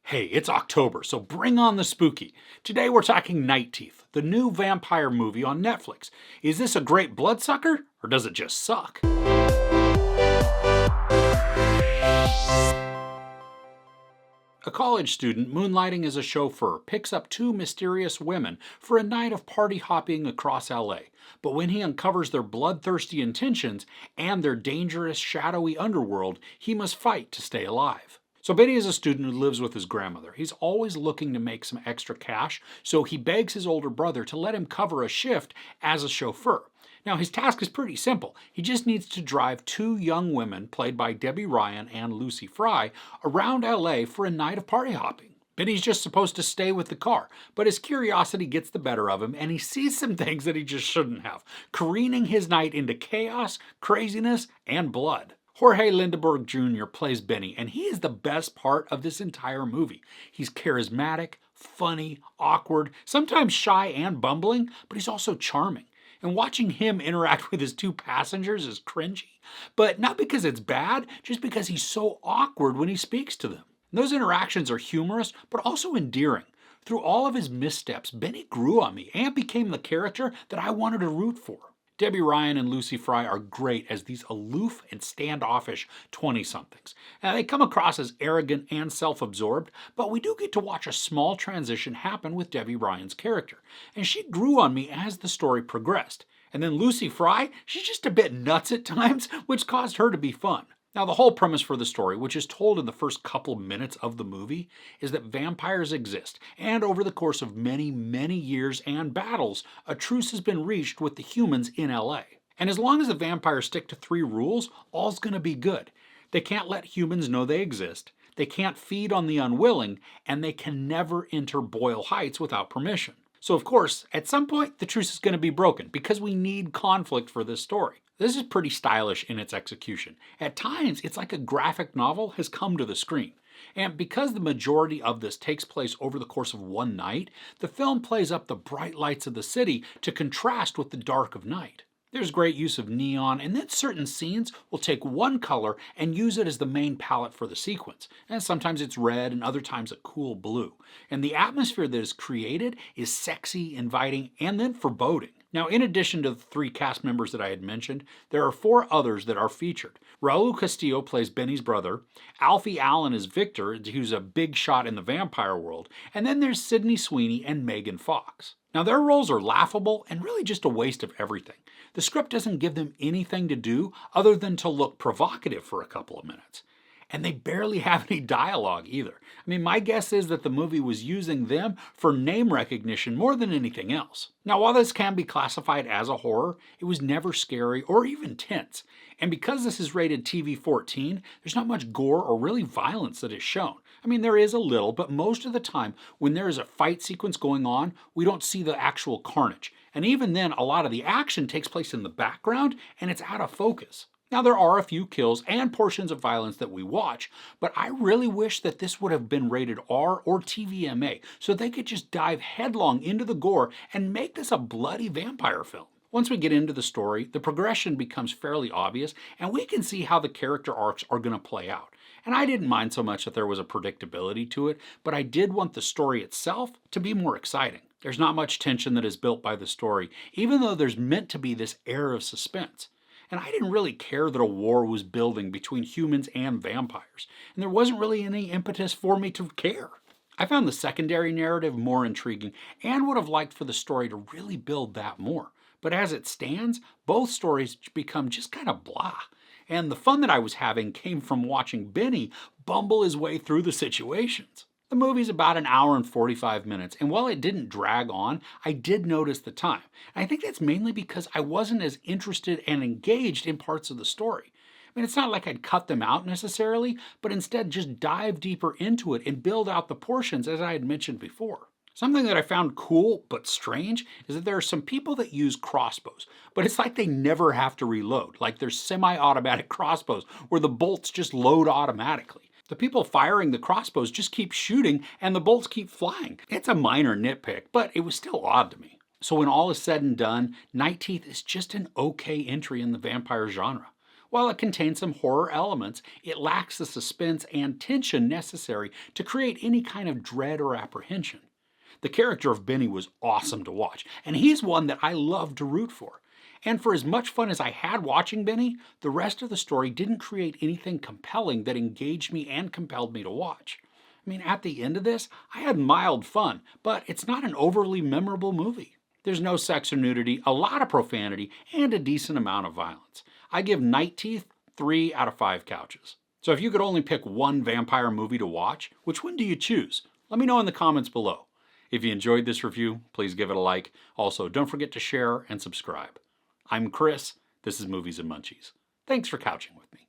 Hey, it's October, so bring on the spooky. Today we're talking Night Teeth, the new vampire movie on Netflix. Is this a great bloodsucker, or does it just suck? A college student moonlighting as a chauffeur picks up two mysterious women for a night of party hopping across LA. But when he uncovers their bloodthirsty intentions and their dangerous, shadowy underworld, he must fight to stay alive. So Benny is a student who lives with his grandmother. He's always looking to make some extra cash, so he begs his older brother to let him cover a shift as a chauffeur. Now, his task is pretty simple. He just needs to drive two young women, played by Debby Ryan and Lucy Fry, around LA for a night of party hopping. Benny's just supposed to stay with the car, but his curiosity gets the better of him and he sees some things that he just shouldn't have, careening his night into chaos, craziness, and blood. Jorge Lendeborg Jr. plays Benny, and he is the best part of this entire movie. He's charismatic, funny, awkward, sometimes shy and bumbling, but he's also charming. And watching him interact with his two passengers is cringy, but not because it's bad, just because he's so awkward when he speaks to them. And those interactions are humorous, but also endearing. Through all of his missteps, Benny grew on me and became the character that I wanted to root for. Debby Ryan and Lucy Fry are great as these aloof and standoffish 20-somethings. Now, they come across as arrogant and self-absorbed, but we do get to watch a small transition happen with Debby Ryan's character, and she grew on me as the story progressed. And then Lucy Fry, she's just a bit nuts at times, which caused her to be fun. Now, the whole premise for the story, which is told in the first couple minutes of the movie, is that vampires exist, and over the course of many, many years and battles, a truce has been reached with the humans in LA. And as long as the vampires stick to 3 rules, all's gonna be good. They can't let humans know they exist, they can't feed on the unwilling, and they can never enter Boyle Heights without permission. So of course, at some point, the truce is gonna be broken, because we need conflict for this story. This is pretty stylish in its execution. At times, it's like a graphic novel has come to the screen. And because the majority of this takes place over the course of one night, the film plays up the bright lights of the city to contrast with the dark of night. There's great use of neon, and then certain scenes will take one color and use it as the main palette for the sequence. And sometimes it's red and other times a cool blue. And the atmosphere that is created is sexy, inviting, and then foreboding. Now, in addition to the 3 cast members that I had mentioned, there are 4 others that are featured. Raúl Castillo plays Benny's brother, Alfie Allen is Victor, who's a big shot in the vampire world, and then there's Sweeney and Megan Fox. Now, their roles are laughable and really just a waste of everything. The script doesn't give them anything to do other than to look provocative for a couple of minutes. And they barely have any dialogue either. I mean, my guess is that the movie was using them for name recognition more than anything else. Now, while this can be classified as a horror, it was never scary or even tense. And because this is rated TV-14, there's not much gore or really violence that is shown. I mean, there is a little, but most of the time, when there is a fight sequence going on, we don't see the actual carnage. And even then, a lot of the action takes place in the background, and it's out of focus. Now, there are a few kills and portions of violence that we watch, but I really wish that this would have been rated R or TVMA so they could just dive headlong into the gore and make this a bloody vampire film. Once we get into the story, the progression becomes fairly obvious and we can see how the character arcs are going to play out. And I didn't mind so much that there was a predictability to it, but I did want the story itself to be more exciting. There's not much tension that is built by the story, even though there's meant to be this air of suspense. And I didn't really care that a war was building between humans and vampires, and there wasn't really any impetus for me to care. I found the secondary narrative more intriguing and would have liked for the story to really build that more. But as it stands, both stories become just kind of blah. And the fun that I was having came from watching Benny bumble his way through the situations. The movie's about 1 hour and 45 minutes, and while it didn't drag on, I did notice the time. And I think that's mainly because I wasn't as interested and engaged in parts of the story. I mean, it's not like I'd cut them out necessarily, but instead just dive deeper into it and build out the portions as I had mentioned before. Something that I found cool but strange is that there are some people that use crossbows, but it's like they never have to reload, like there's semi-automatic crossbows where the bolts just load automatically. The people firing the crossbows just keep shooting and the bolts keep flying. It's a minor nitpick, but it was still odd to me. So when all is said and done, Night Teeth is just an okay entry in the vampire genre. While it contains some horror elements, it lacks the suspense and tension necessary to create any kind of dread or apprehension. The character of Benny was awesome to watch, and he's one that I love to root for. And for as much fun as I had watching Benny, the rest of the story didn't create anything compelling that engaged me and compelled me to watch. I mean, at the end of this, I had mild fun, but it's not an overly memorable movie. There's no sex or nudity, a lot of profanity, and a decent amount of violence. I give Night Teeth 3 out of 5 couches. So if you could only pick one vampire movie to watch, which one do you choose? Let me know in the comments below. If you enjoyed this review, please give it a like. Also, don't forget to share and subscribe. I'm Chris. This is Movies and Munchies. Thanks for couching with me.